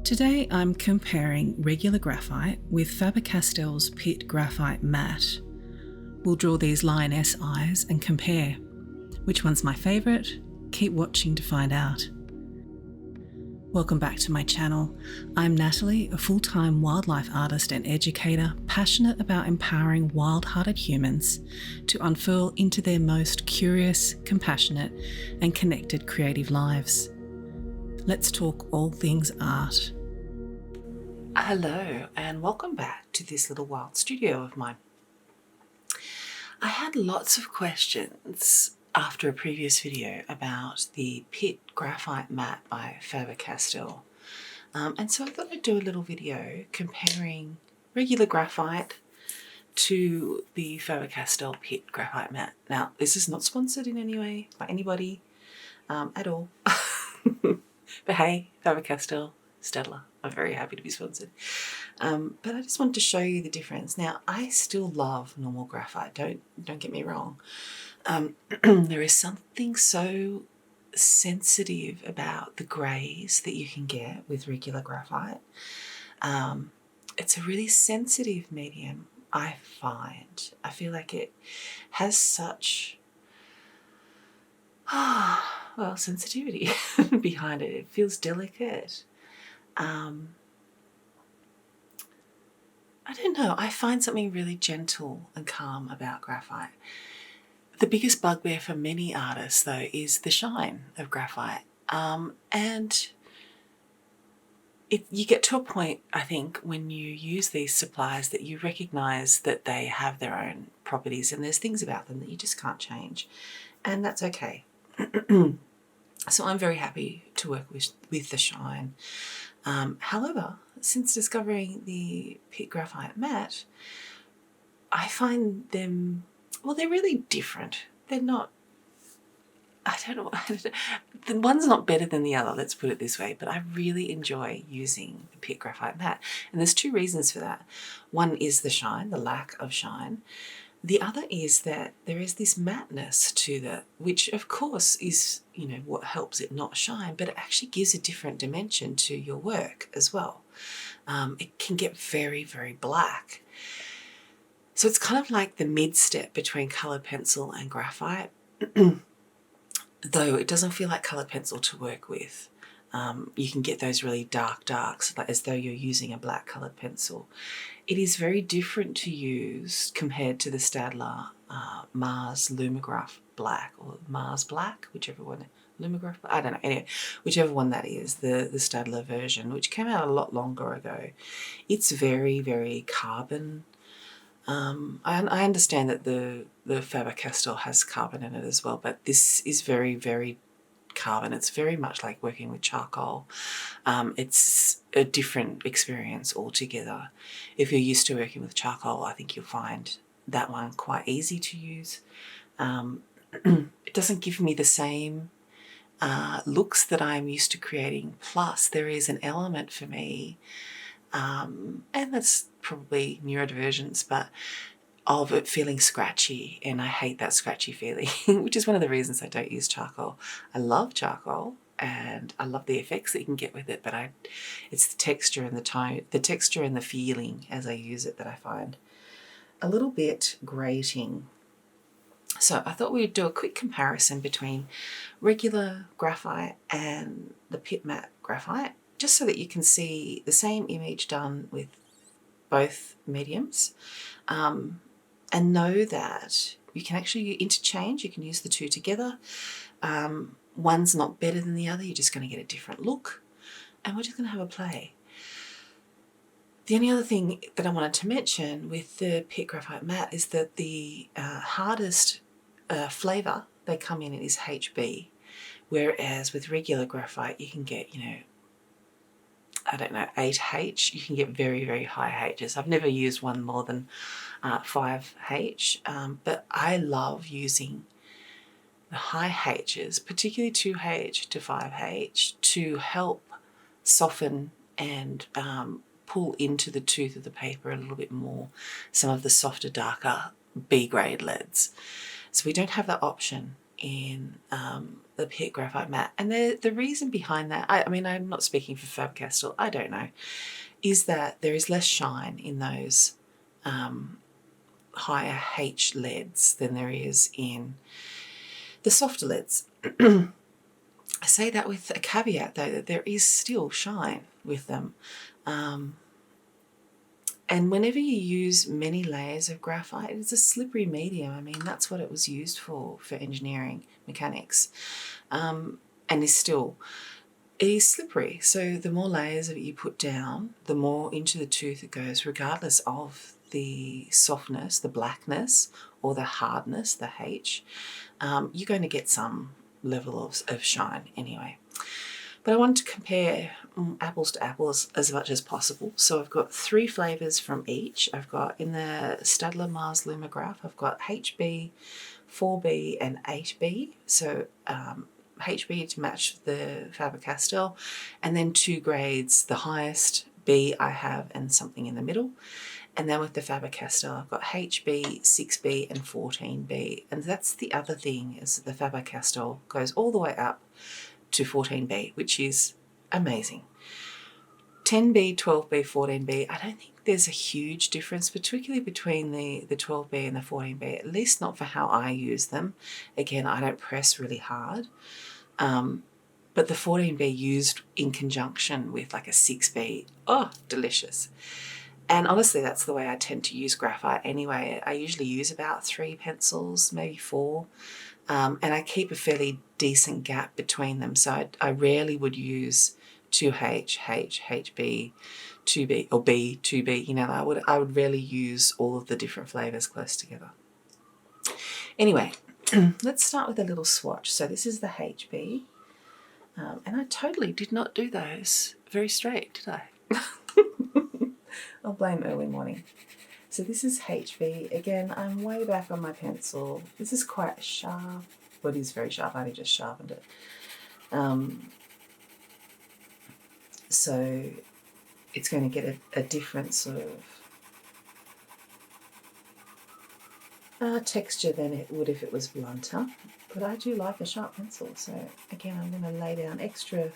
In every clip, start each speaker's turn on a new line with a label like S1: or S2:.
S1: Today I'm comparing regular graphite with Faber-Castell's Pitt Graphite Matt. We'll draw these lioness eyes and compare. Which one's my favourite? Keep watching to find out. Welcome back to my channel. I'm Natalie, a full-time wildlife artist and educator, passionate about empowering wild-hearted humans to unfurl into their most curious, compassionate, and connected creative lives. Let's talk all things art. Hello and welcome back to this little wild studio of mine. I had lots of questions after a previous video about the Pitt Graphite Matt by Faber-Castell. And so I thought I'd do a little video comparing regular graphite to the Faber-Castell Pitt Graphite Matt. Now, this is not sponsored in any way by anybody at all. But hey, Faber-Castell, Stedler, I'm very happy to be sponsored. But I just wanted to show you the difference. Now, I still love normal graphite, don't get me wrong. There is something so sensitive about the greys that you can get with regular graphite. It's a really sensitive medium, I find. I feel like it has such sensitivity behind it. It feels delicate. I don't know, I find something really gentle and calm about graphite. The biggest bugbear for many artists, though, is the shine of graphite. And you get to a point, I think, when you use these supplies that you recognise that they have their own properties and there's things about them that you just can't change. And that's okay. So I'm very happy to work with the shine. However, since discovering the Pitt Graphite Matt, I find them, well, they're really different. They're not, I don't know, the one's not better than the other, let's put it this way, but I really enjoy using the Pitt Graphite Matt. And there's two reasons for that. One is the shine, the lack of shine. The other is that there is this mattness to that, which of course is, you know, what helps it not shine, but it actually gives a different dimension to your work as well. It can get very, very black. So it's kind of like the mid-step between coloured pencil and graphite, though it doesn't feel like coloured pencil to work with. You can get those really dark darks, like as though you're using a black coloured pencil. It is very different to use compared to the Staedtler Mars Lumograph Black or Mars Black, whichever one. Lumograph, I don't know, anyway, whichever one that is, the Staedtler version, which came out a lot longer ago. It's very, very carbon. I understand that the Faber-Castell has carbon in it as well, but this is very, very carbon. It's very much like working with charcoal. It's a different experience altogether. If you're used to working with charcoal, I think you'll find that one quite easy to use. It doesn't give me the same looks that I'm used to creating. Plus, there is an element for me, and that's probably neurodivergence, but of it feeling scratchy, and I hate that scratchy feeling, which is one of the reasons I don't use charcoal. I love charcoal and I love the effects that you can get with it, but it's the texture and the tone, the texture and the feeling as I use it that I find a little bit grating. So I thought we'd do a quick comparison between regular graphite and the Pitt Matt graphite, just so that you can see the same image done with both mediums. And know that you can actually interchange, you can use the two together. One's not better than the other, you're just going to get a different look, and we're just going to have a play. The only other thing that I wanted to mention with the Pitt Graphite Matt is that the hardest flavour they come in is HB, whereas with regular graphite you can get, you know, I don't know, 8H. You can get very, very high H's. I've never used one more than 5H, but I love using the high H's, particularly 2H to 5H, to help soften and pull into the tooth of the paper a little bit more some of the softer, darker B-grade leads. So we don't have that option in the Pitt Graphite Matt. And the reason behind that, I mean, I'm not speaking for Faber-Castell, I don't know, is that there is less shine in those higher H leads than there is in the softer leads. I say that with a caveat, though, that there is still shine with them. And whenever you use many layers of graphite, it's a slippery medium. I mean, that's what it was used for engineering, mechanics, and is still. It is slippery. So the more layers that you put down, the more into the tooth it goes, regardless of the softness, the blackness, or the hardness, the H. You're going to get some level of shine anyway. But I wanted to compare apples to apples as much as possible. So I've got 3 flavours from each. I've got in the Staedtler Mars Lumograph, I've got HB, 4B and 8B. So HB to match the Faber-Castell, and then 2 grades, the highest B I have and something in the middle. And then with the Faber-Castell, I've got HB, 6B and 14B. And that's the other thing, is that the Faber-Castell goes all the way up to 14B, which is amazing. 10B, 12B, 14B, I don't think there's a huge difference, particularly between the 12B and the 14B, at least not for how I use them. Again, I don't press really hard. But the 14B used in conjunction with like a 6B, oh, delicious. And honestly, that's the way I tend to use graphite anyway. I usually use about 3 pencils, maybe 4. And I keep a fairly decent gap between them. So I rarely would use 2H, H, HB, 2B, or B, 2B. You know, I would rarely use all of the different flavours close together. Anyway, let's start with a little swatch. So this is the HB. And I totally did not do those very straight, did I? I'll blame early morning. So this is HB. Again, I'm way back on my pencil. This is quite sharp. Well, it is very sharp. I only just sharpened it. So it's going to get a different sort of texture than it would if it was blunter. But I do like a sharp pencil. So again, I'm going to lay down extra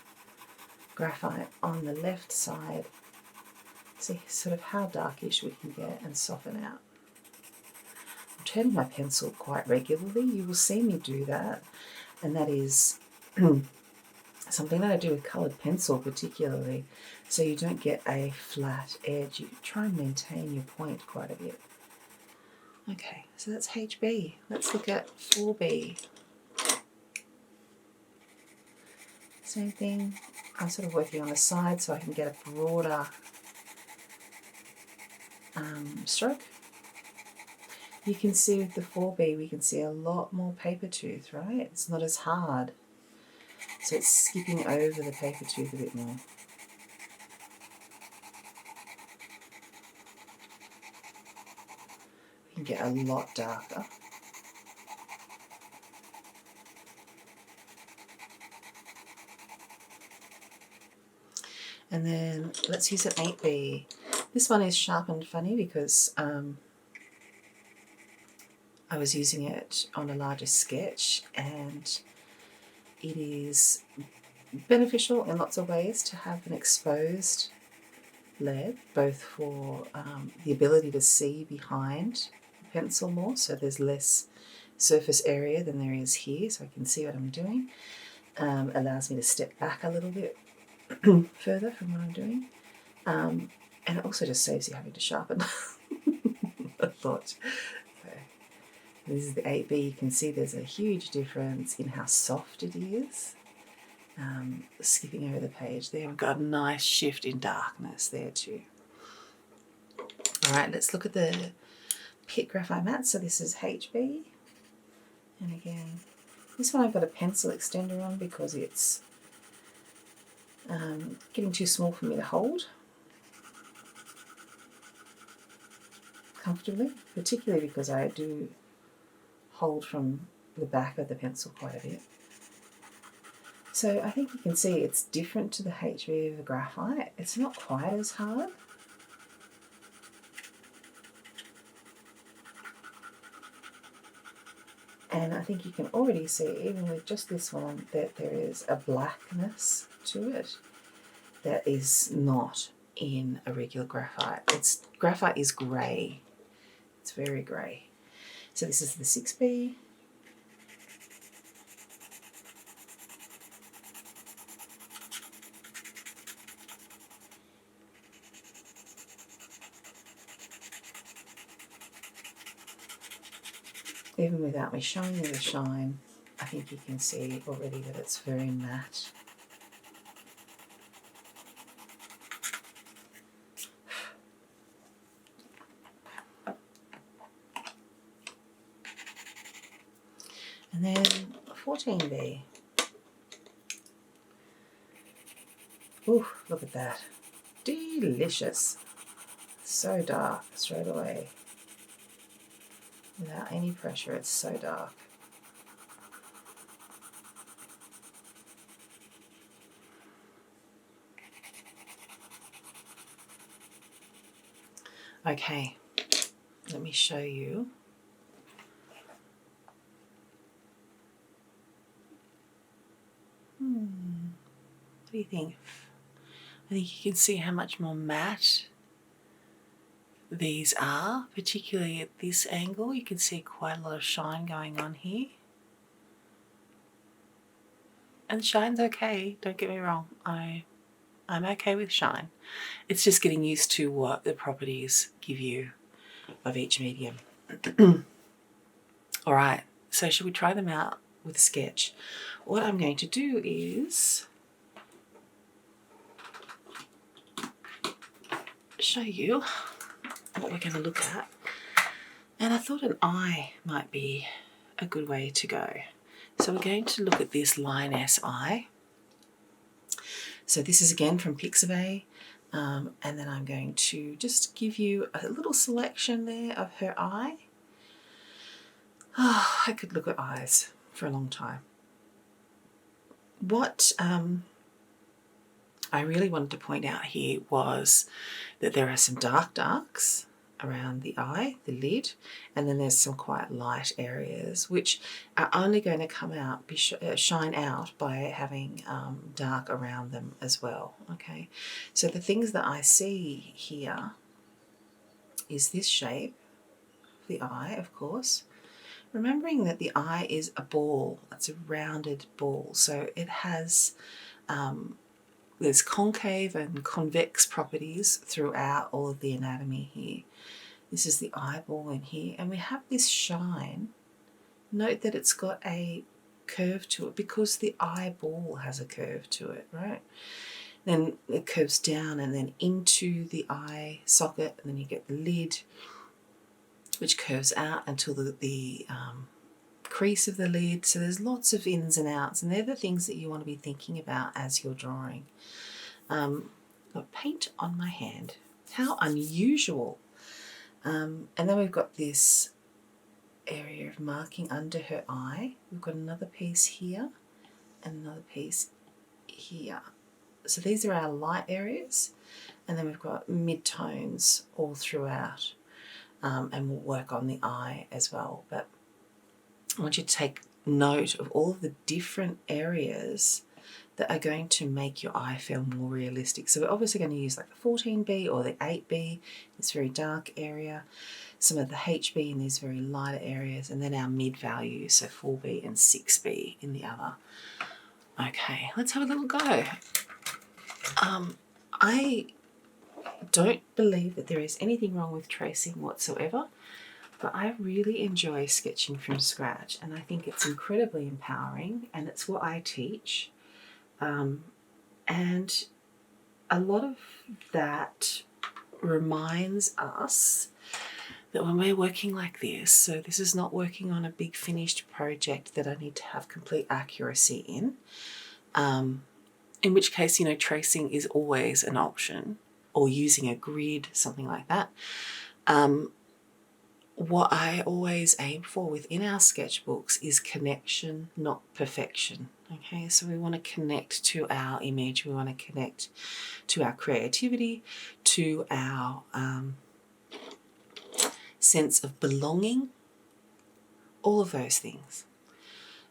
S1: graphite on the left side. See sort of how darkish we can get and soften out. I'm turning my pencil quite regularly. You will see me do that, and that is something that I do with coloured pencil particularly, so you don't get a flat edge. You try and maintain your point quite a bit. Okay, so that's HB. Let's look at 4B. Same thing. I'm sort of working on the side so I can get a broader stroke. You can see with the 4B, we can see a lot more paper tooth, right? It's not as hard. So it's skipping over the paper tooth a bit more. We can get a lot darker. And then let's use an 8B. This one is sharpened funny because I was using it on a larger sketch, and it is beneficial in lots of ways to have an exposed lead, both for the ability to see behind the pencil more, so there's less surface area than there is here, so I can see what I'm doing. Allows me to step back a little bit further from what I'm doing. And it also just saves you having to sharpen. I thought. Okay. This is the 8B. You can see there's a huge difference in how soft it is. Skipping over the page there, we've got a nice shift in darkness there too. All right, let's look at the Pitt Graphite Matt. So this is HB. And again, this one I've got a pencil extender on because it's getting too small for me to hold comfortably, particularly because I do hold from the back of the pencil quite a bit. So I think you can see it's different to the HB of the graphite. It's not quite as hard. And I think you can already see, even with just this one, that there is a blackness to it that is not in a regular graphite. Graphite is grey. It's very grey. So this is the 6B. Even without me showing you the shine, I think you can see already that it's very matte. And then 14B. Ooh, look at that. Delicious. So dark straight away. Without any pressure, it's so dark. Okay, let me show you. What do you think? I think you can see how much more matte these are, particularly at this angle. You can see quite a lot of shine going on here. And shine's okay, don't get me wrong. I'm okay with shine. It's just getting used to what the properties give you of each medium. All right, so should we try them out with a sketch? What I'm going to do is show you what we're going to look at. And I thought an eye might be a good way to go. So we're going to look at this lioness eye. So this is again from Pixabay. And then I'm going to just give you a little selection there of her eye. Oh, I could look at eyes for a long time. What I really wanted to point out here was that there are some darks around the eye, the lid, and then there's some quite light areas which are only going to come out, shine out by having dark around them as well. Okay, so the things that I see here is this shape, the eye, of course. Remembering that the eye is a ball, it's a rounded ball, so it has there's concave and convex properties throughout all of the anatomy here. This is the eyeball in here, and we have this shine. Note that it's got a curve to it because the eyeball has a curve to it, right? Then it curves down and then into the eye socket, and then you get the lid, which curves out until the crease of the lid. So there's lots of ins and outs, and they're the things that you want to be thinking about as you're drawing. Got paint on my hand. How unusual. And then we've got this area of marking under her eye. We've got another piece here and another piece here. So these are our light areas, and then we've got mid-tones all throughout. And we'll work on the eye as well. But I want you to take note of all of the different areas that are going to make your eye feel more realistic. So we're obviously going to use like the 14B or the 8B, this very dark area, some of the HB in these very lighter areas, and then our mid values, so 4B and 6B in the other. Okay, let's have a little go. I don't believe that there is anything wrong with tracing whatsoever, but I really enjoy sketching from scratch, and I think it's incredibly empowering, and it's what I teach. And a lot of that reminds us that when we're working like this, so this is not working on a big finished project that I need to have complete accuracy in which case, you know, tracing is always an option, or using a grid, something like that. What I always aim for within our sketchbooks is connection, not perfection. Okay, so we want to connect to our image, we want to connect to our creativity, to our sense of belonging all of those things.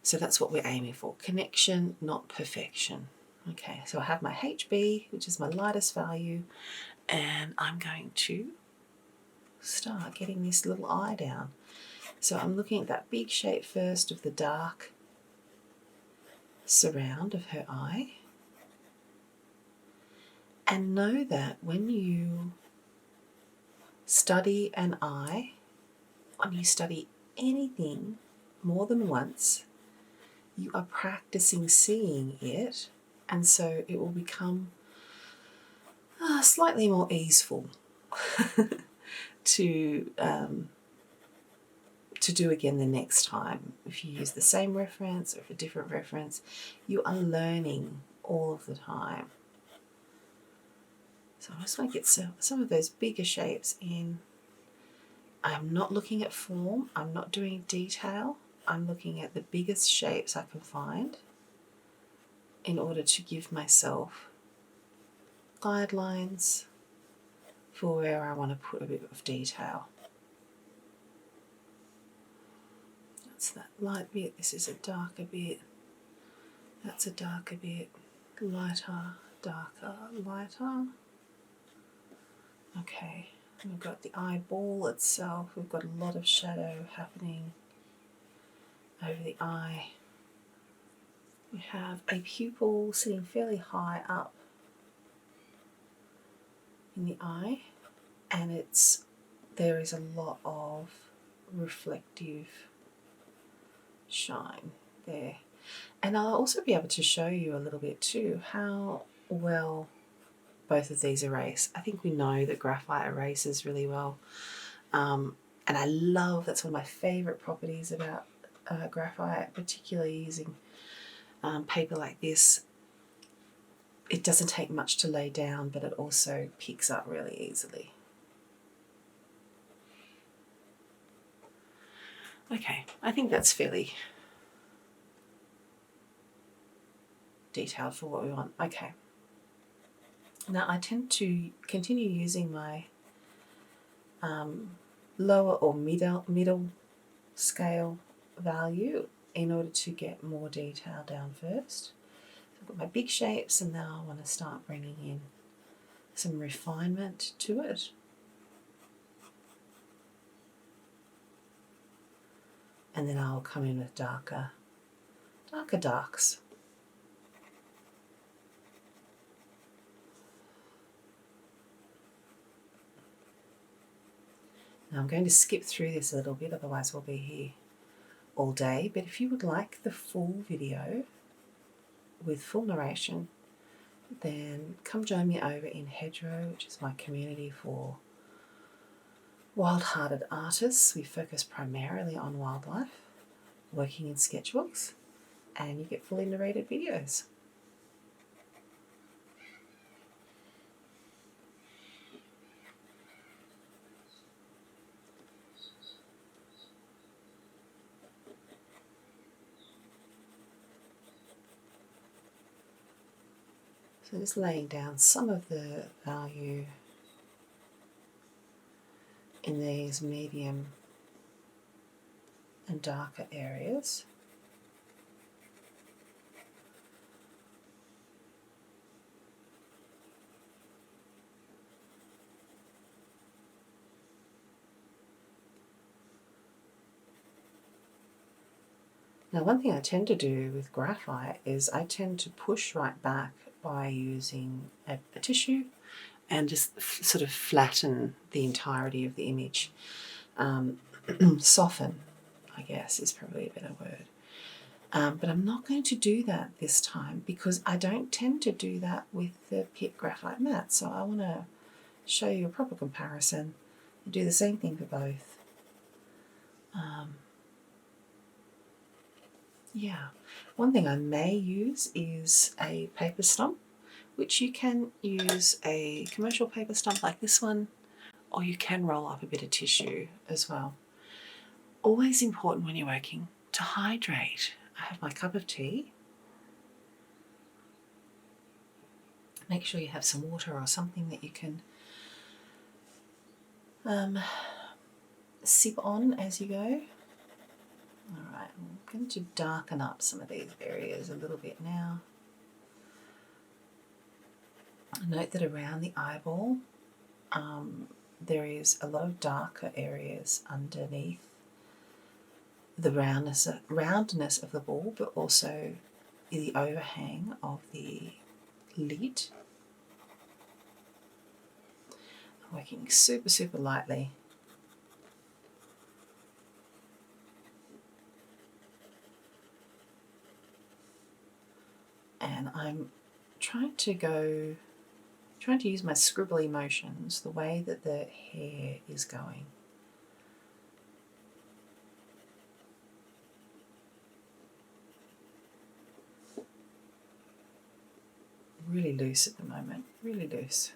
S1: So that's what we're aiming for, connection, not perfection. Okay, so I have my HB, which is my lightest value, and I'm going to start getting this little eye down. So I'm looking at that big shape first of the dark surround of her eye. And know that when you study an eye, when you study anything more than once, you are practicing seeing it, and so it will become slightly more easeful to do again the next time. If you use the same reference or a different reference, you are learning all of the time. So I just want to get some of those bigger shapes in. I'm not looking at form, I'm not doing detail, I'm looking at the biggest shapes I can find in order to give myself guidelines for where I want to put a bit of detail. That's that light bit, this is a darker bit, that's a darker bit, lighter, darker, lighter. Okay, and we've got the eyeball itself, we've got a lot of shadow happening over the eye. We have a pupil sitting fairly high up in the eye, and there is a lot of reflective shine there. And I'll also be able to show you a little bit too how well both of these erase. I think we know that graphite erases really well, and I love, that's one of my favourite properties about graphite, particularly using paper like this. It doesn't take much to lay down, but it also picks up really easily. Okay, I think that's fairly detailed for what we want. Okay. Now I tend to continue using my lower or middle scale value in order to get more detail down first. So I've got my big shapes, and now I want to start bringing in some refinement to it. And then I'll come in with darker darks. Now I'm going to skip through this a little bit, otherwise we'll be here all day. But if you would like the full video with full narration, then come join me over in Hedgerow, which is my community for wild-hearted artists. We focus primarily on wildlife, working in sketchbooks, and you get fully narrated videos. So just laying down some of the value in these medium and darker areas. Now, one thing I tend to do with graphite is I tend to push right back by using a tissue and just sort of flatten the entirety of the image. Soften, I guess, is probably a better word. But I'm not going to do that this time because I don't tend to do that with the Pitt Graphite Matt. So I want to show you a proper comparison and do the same thing for both. Yeah, one thing I may use is a paper stump, which you can use a commercial paper stump like this one, or you can roll up a bit of tissue as well. Always important when you're working to hydrate. I have my cup of tea. Make sure you have some water or something that you can sip on as you go. Alright, I'm going to darken up some of these areas a little bit now. Note that around the eyeball there is a lot of darker areas underneath the roundness of the ball, but also the overhang of the lid. I'm working super lightly. And I'm trying to use my scribbly motions the way that the hair is going. Really loose at the moment, really loose.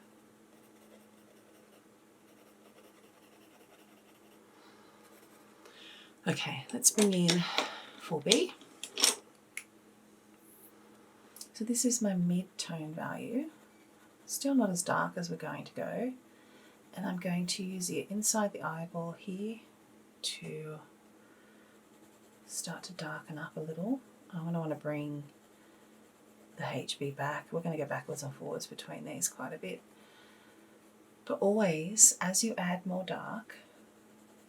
S1: Okay, let's bring in 4B. So this is my mid-tone value. Still not as dark as we're going to go. And I'm going to use it inside the eyeball here to start to darken up a little. I'm going to want to bring the HB back. We're going to go backwards and forwards between these quite a bit. But always, as you add more dark,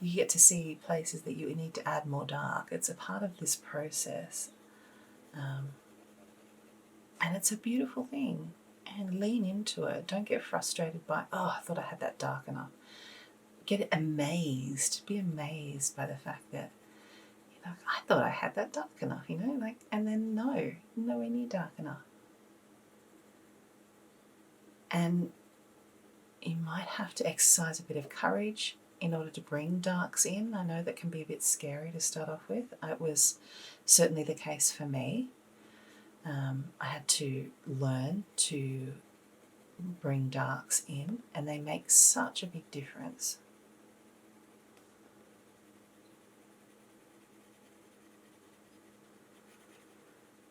S1: you get to see places that you need to add more dark. It's a part of this process. And it's a beautiful thing. And lean into it. Don't get frustrated by, oh, I thought I had that dark enough. Get amazed. Be amazed by the fact that, you know, I thought I had that dark enough, you know, like, and then no, nowhere near dark enough. And you might have to exercise a bit of courage in order to bring darks in. I know that can be a bit scary to start off with. It was certainly the case for me. I had to learn to bring darks in, and they make such a big difference.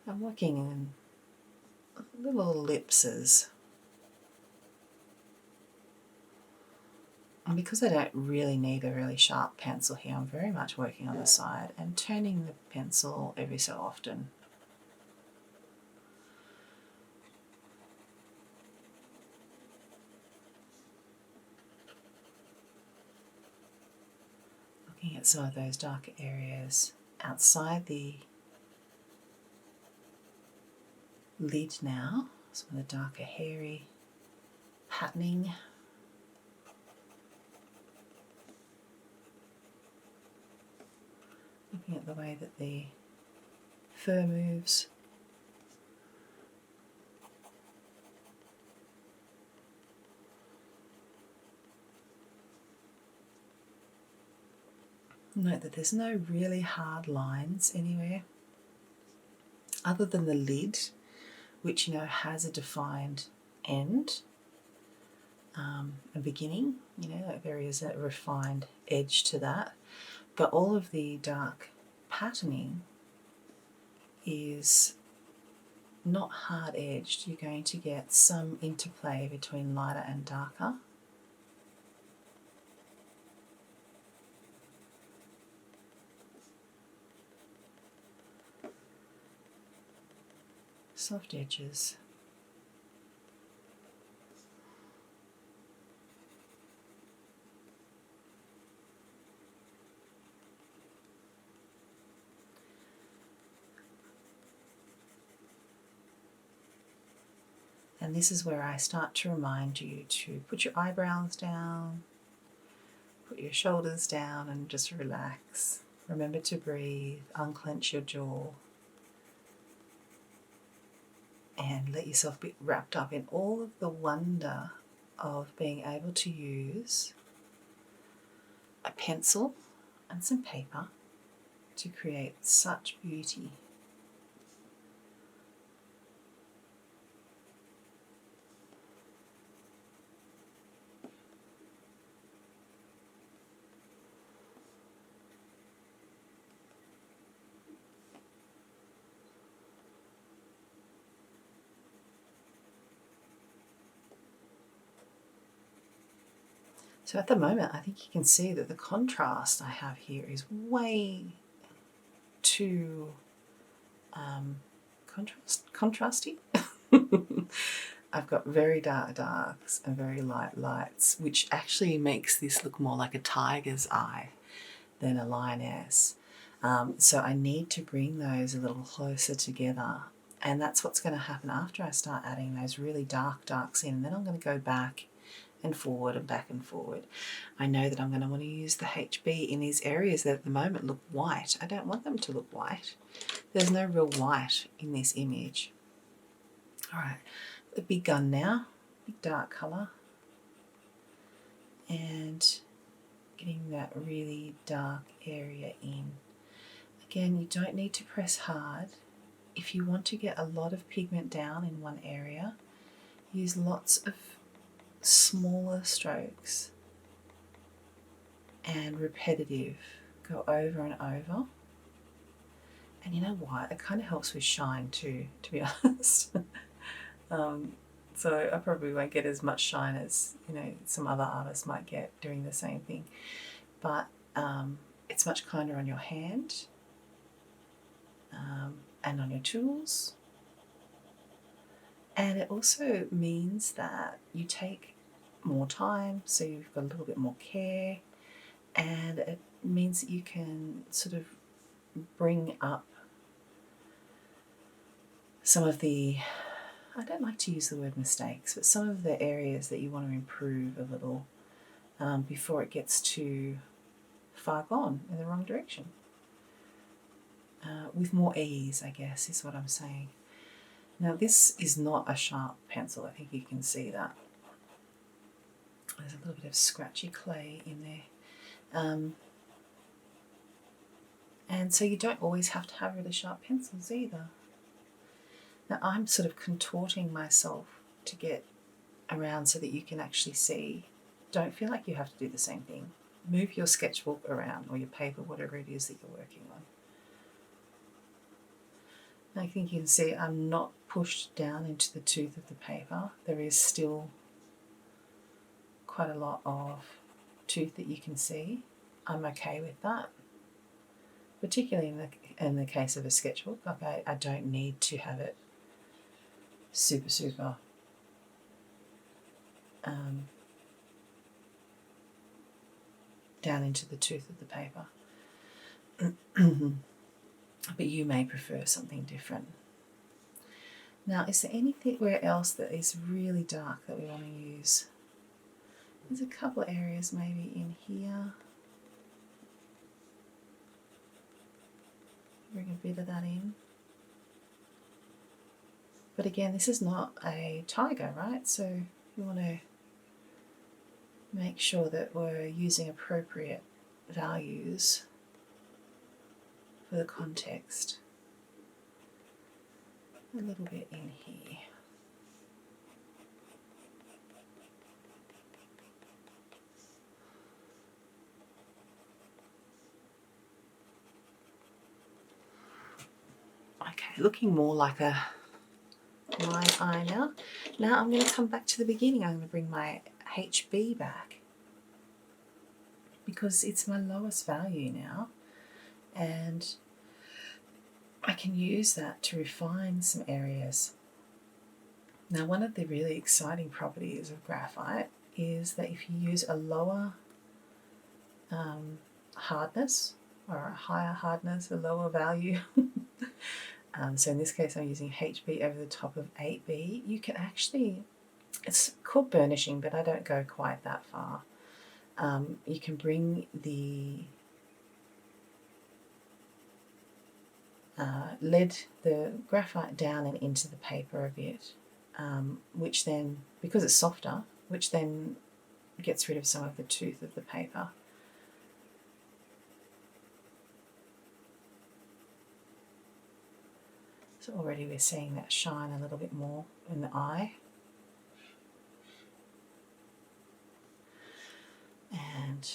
S1: I'm working in little ellipses. And because I don't really need a really sharp pencil here, I'm very much working on the side and turning the pencil every so often. Looking at some of those darker areas outside the lid now, some of the darker hairy patterning. Looking at the way that the fur moves. Note that there's no really hard lines anywhere, other than the lid, which, you know, has a defined end, a beginning, you know, there is a refined edge to that. But all of the dark patterning is not hard edged. You're going to get some interplay between lighter and darker. Soft edges. And this is where I start to remind you to put your eyebrows down, put your shoulders down, and just relax. Remember to breathe, unclench your jaw, and let yourself be wrapped up in all of the wonder of being able to use a pencil and some paper to create such beauty. So at the moment, I think you can see that the contrast I have here is way too contrasty. I've got very dark darks and very light lights, which actually makes this look more like a tiger's eye than a lioness. So I need to bring those a little closer together, and that's what's going to happen after I start adding those really dark darks in. And then I'm going to go back and forward and back and forward. I know that I'm going to want to use the HB in these areas that at the moment look white. I don't want them to look white. There's no real white in this image. All right, the big gun now, big dark colour, and getting that really dark area in. Again, you don't need to press hard. If you want to get a lot of pigment down in one area, use lots of smaller strokes and repetitive. Go over and over. And you know what? It kind of helps with shine too, to be honest. So I probably won't get as much shine as, you know, some other artists might get doing the same thing. But it's much kinder on your hand and on your tools. And it also means that you take more time, so you've got a little bit more care, and it means that you can sort of bring up some of the, I don't like to use the word mistakes, but some of the areas that you want to improve a little before it gets too far gone in the wrong direction. With more ease, I guess, is what I'm saying. Now, this is not a sharp pencil. I think you can see that. There's a little bit of scratchy clay in there. And so you don't always have to have really sharp pencils either. Now, I'm sort of contorting myself to get around so that you can actually see. Don't feel like you have to do the same thing. Move your sketchbook around, or your paper, whatever it is that you're working on. I think you can see I'm not pushed down into the tooth of the paper. There is still quite a lot of tooth that you can see. I'm okay with that, particularly in the case of a sketchbook. Like I don't need to have it super down into the tooth of the paper. But you may prefer something different. Now, is there anywhere else that is really dark that we want to use? There's a couple of areas maybe in here. Bring a bit of that in. But again, this is not a tiger, right? So you want to make sure that we're using appropriate values for the context. A little bit in here. Okay, looking more like a line eye now. Now I'm going to come back to the beginning. I'm going to bring my HB back because it's my lowest value now, and I can use that to refine some areas. Now, one of the really exciting properties of graphite is that if you use a lower hardness, or a higher hardness, a lower value, so in this case I'm using HB over the top of 8B, you can actually, it's called burnishing, but I don't go quite that far. You can bring the the graphite down and into the paper a bit, which then, because it's softer, which then gets rid of some of the tooth of the paper. So already we're seeing that shine a little bit more in the eye. And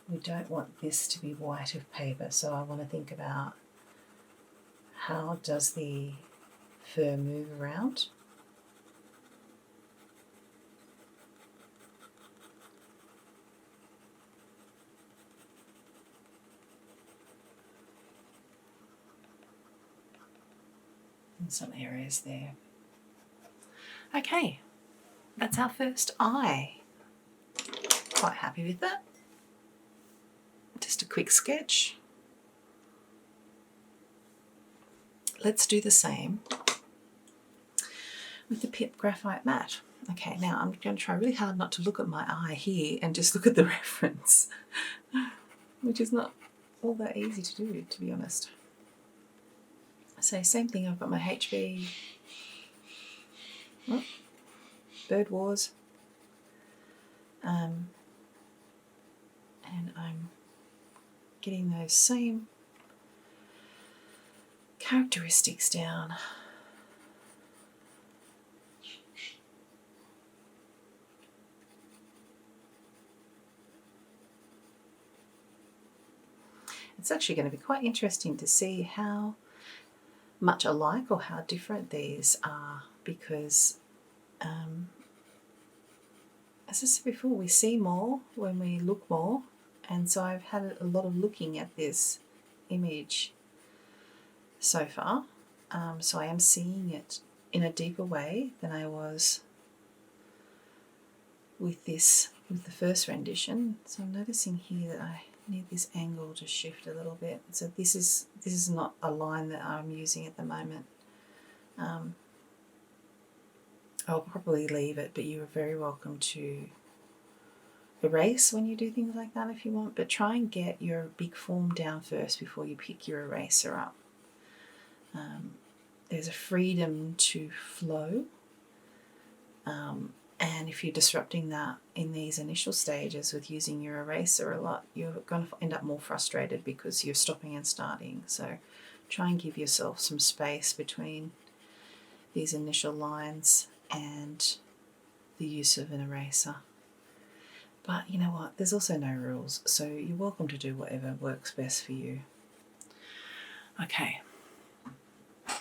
S1: we don't want this to be white of paper, so I want to think about how does the fur move around. in some areas there. Okay, that's our first eye. Quite happy with that. Just a quick sketch. Let's do the same with the Pitt Graphite Matt. Okay, now I'm going to try really hard not to look at my eye here and just look at the reference, which is not all that easy to do, to be honest. So same thing, I've got my HB, Bird Wars, and I'm getting those same characteristics down. It's actually going to be quite interesting to see how much alike or how different these are, because as I said before, we see more when we look more, and so I've had a lot of looking at this image so far, so I am seeing it in a deeper way than I was with the first rendition. So I'm noticing here that I need this angle to shift a little bit. So this is not a line that I'm using at the moment. I'll probably leave it, but you are very welcome to erase when you do things like that if you want, but try and get your big form down first before you pick your eraser up. There's a freedom to flow, and if you're disrupting that in these initial stages with using your eraser a lot, you're going to end up more frustrated because you're stopping and starting. So try and give yourself some space between these initial lines and the use of an eraser. But you know what, there's also no rules, so you're welcome to do whatever works best for you. Okay,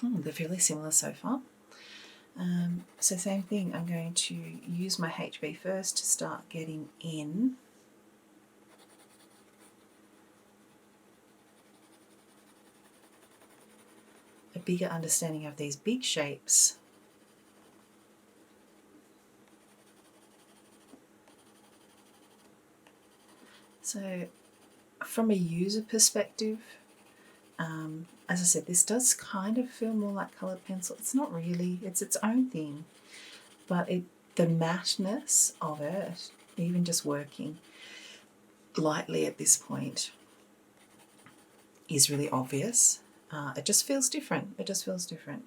S1: they're fairly similar so far. So same thing, I'm going to use my HB first to start getting in a bigger understanding of these big shapes. So from a user perspective, as I said, this does kind of feel more like coloured pencil. It's not really, it's its own thing, but the matte-ness of it, even just working lightly at this point, is really obvious. It just feels different. It just feels different.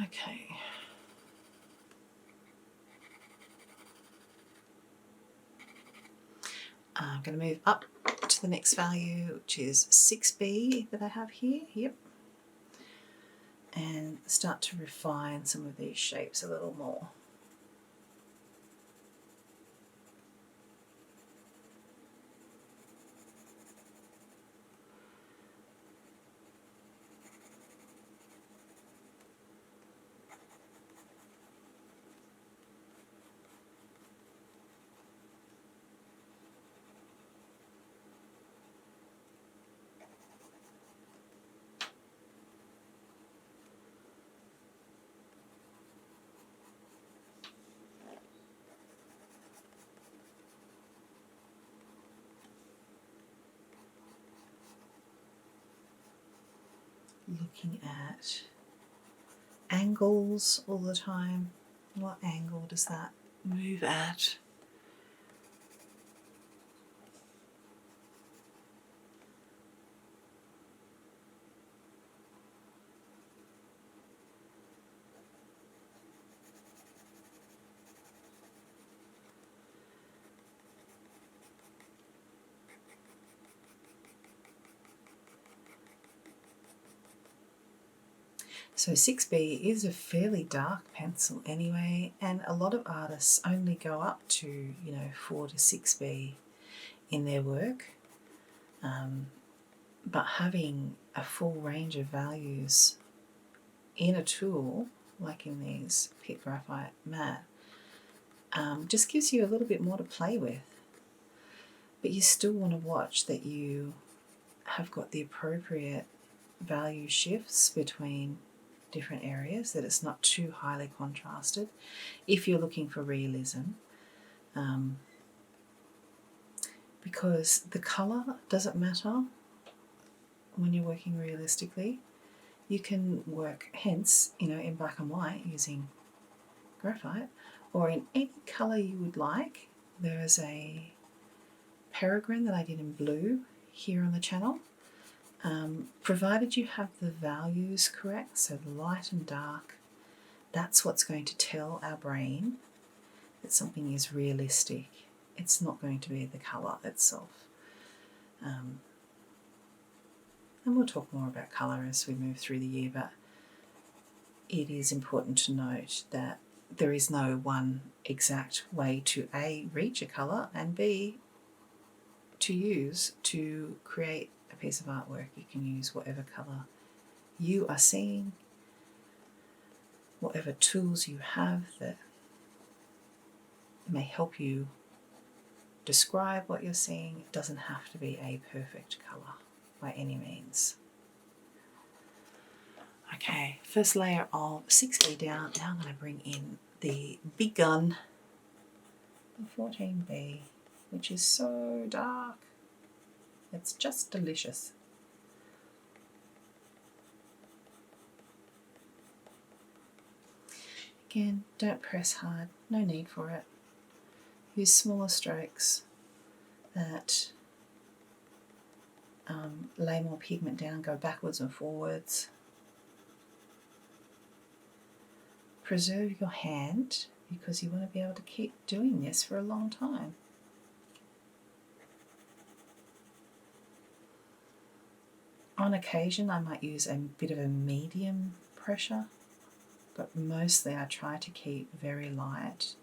S1: Okay. I'm going to move up to the next value, which is 6B that I have here. Yep. And start to refine some of these shapes a little more. Looking at angles all the time. What angle does that move at? So 6B is a fairly dark pencil anyway, and a lot of artists only go up to 4 to 6B in their work. But having a full range of values in a tool, like in these Pitt Graphite Matt, just gives you a little bit more to play with. But you still want to watch that you have got the appropriate value shifts between different areas, that it's not too highly contrasted if you're looking for realism. Because the colour doesn't matter when you're working realistically. You can work, hence, in black and white using graphite, or in any colour you would like. There is a peregrine that I did in blue here on the channel. Provided you have the values correct, so light and dark, that's what's going to tell our brain that something is realistic. It's not going to be the colour itself. And we'll talk more about colour as we move through the year, but it is important to note that there is no one exact way to A, reach a colour, and B, to use to create a piece of artwork. You can use whatever colour you are seeing, whatever tools you have that may help you describe what you're seeing. It doesn't have to be a perfect colour by any means. Okay, first layer of 6B down. Now I'm going to bring in the big gun, the 14B, which is so dark. It's just delicious. Again, don't press hard, no need for it. Use smaller strokes that lay more pigment down, go backwards and forwards. Preserve your hand because you want to be able to keep doing this for a long time. On occasion I might use a bit of a medium pressure, but mostly I try to keep very light.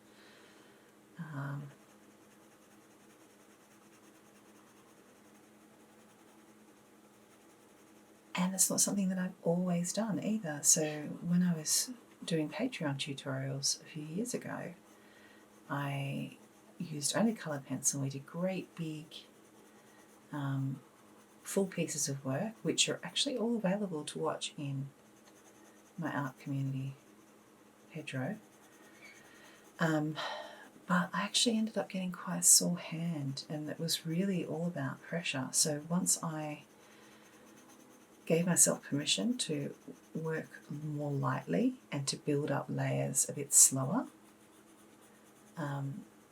S1: And it's not something that I've always done either. So when I was doing Patreon tutorials a few years ago, I used only coloured pencil. We did great big full pieces of work, which are actually all available to watch in my art community, Pedro. But I actually ended up getting quite a sore hand, and it was really all about pressure. So once I gave myself permission to work more lightly and to build up layers a bit slower,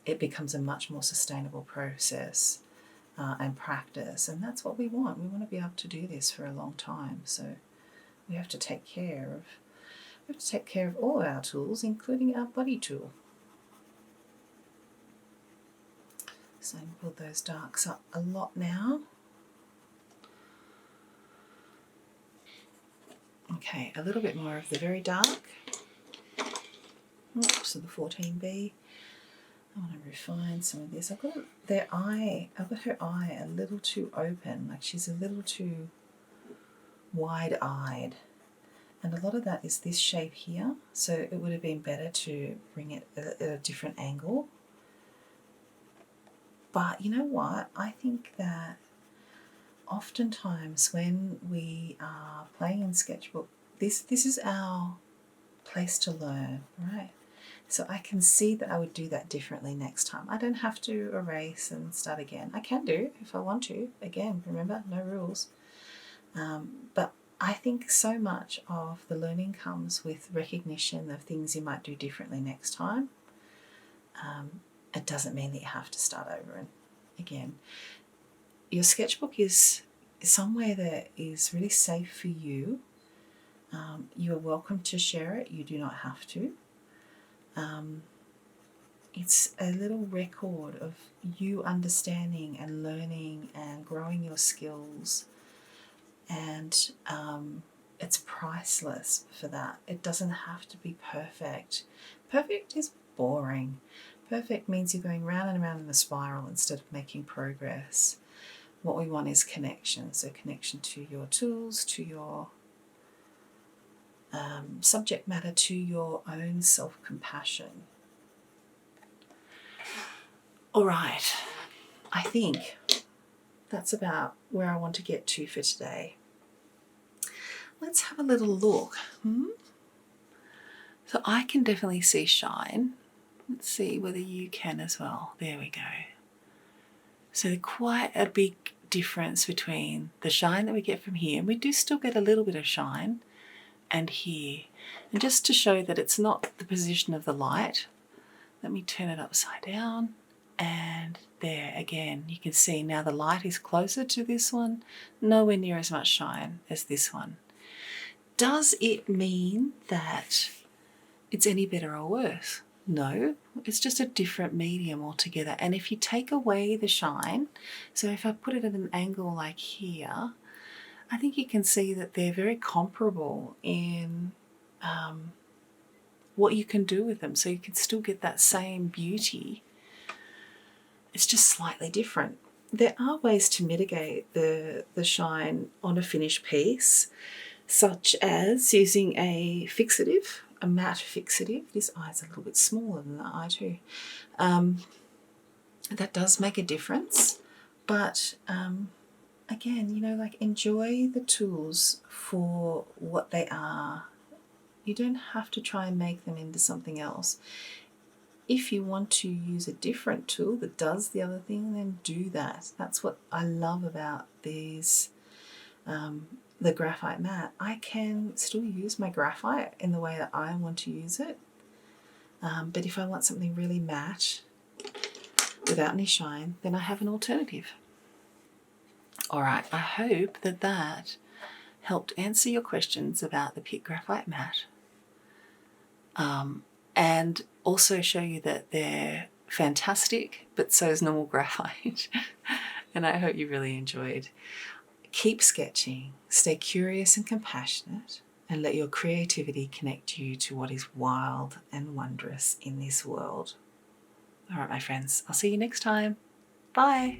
S1: it becomes a much more sustainable process and practice, and that's what we want. We want to be able to do this for a long time, so we have to take care of all our tools, including our body tool. So build those darks up a lot now. Okay, a little bit more of the very dark. So the 14B. I want to refine some of this. I've got her eye a little too open, like she's a little too wide-eyed. And a lot of that is this shape here, so it would have been better to bring it at a different angle. But you know what? I think that oftentimes when we are playing in sketchbook, this is our place to learn, right? So I can see that I would do that differently next time. I don't have to erase and start again. I can do if I want to. Again, remember, no rules. But I think so much of the learning comes with recognition of things you might do differently next time. It doesn't mean that you have to start over and again. Your sketchbook is somewhere that is really safe for you. You are welcome to share it. You do not have to. It's a little record of you understanding and learning and growing your skills, and it's priceless for that. It doesn't have to be perfect. Perfect is boring. Perfect means you're going round and round in a spiral instead of making progress. What we want is connection. So connection to your tools, to your subject matter, to your own self-compassion. All right, I think that's about where I want to get to for today. Let's have a little look. So I can definitely see shine. Let's see whether you can as well. There we go. So quite a big difference between the shine that we get from here, and we do still get a little bit of shine, and here. And just to show that it's not the position of the light, let me turn it upside down, and there again, you can see now the light is closer to this one, nowhere near as much shine as this one. Does it mean that it's any better or worse? No, it's just a different medium altogether. And if you take away the shine, so if I put it at an angle like here, I think you can see that they're very comparable in what you can do with them. So you can still get that same beauty. It's just slightly different. There are ways to mitigate the shine on a finished piece, such as using a fixative, a matte fixative. This eye's a little bit smaller than the eye too. That does make a difference, but again, you know, like, enjoy the tools for what they are. You don't have to try and make them into something else. If you want to use a different tool that does the other thing, then do that. That's what I love about these, the graphite mat. I can still use my graphite in the way that I want to use it. But if I want something really matte without any shine, then I have an alternative. All right, I hope that that helped answer your questions about the Pitt Graphite Matt, and also show you that they're fantastic, but so is normal graphite. And I hope you really enjoyed. Keep sketching, stay curious and compassionate, and let your creativity connect you to what is wild and wondrous in this world. All right, my friends, I'll see you next time. Bye.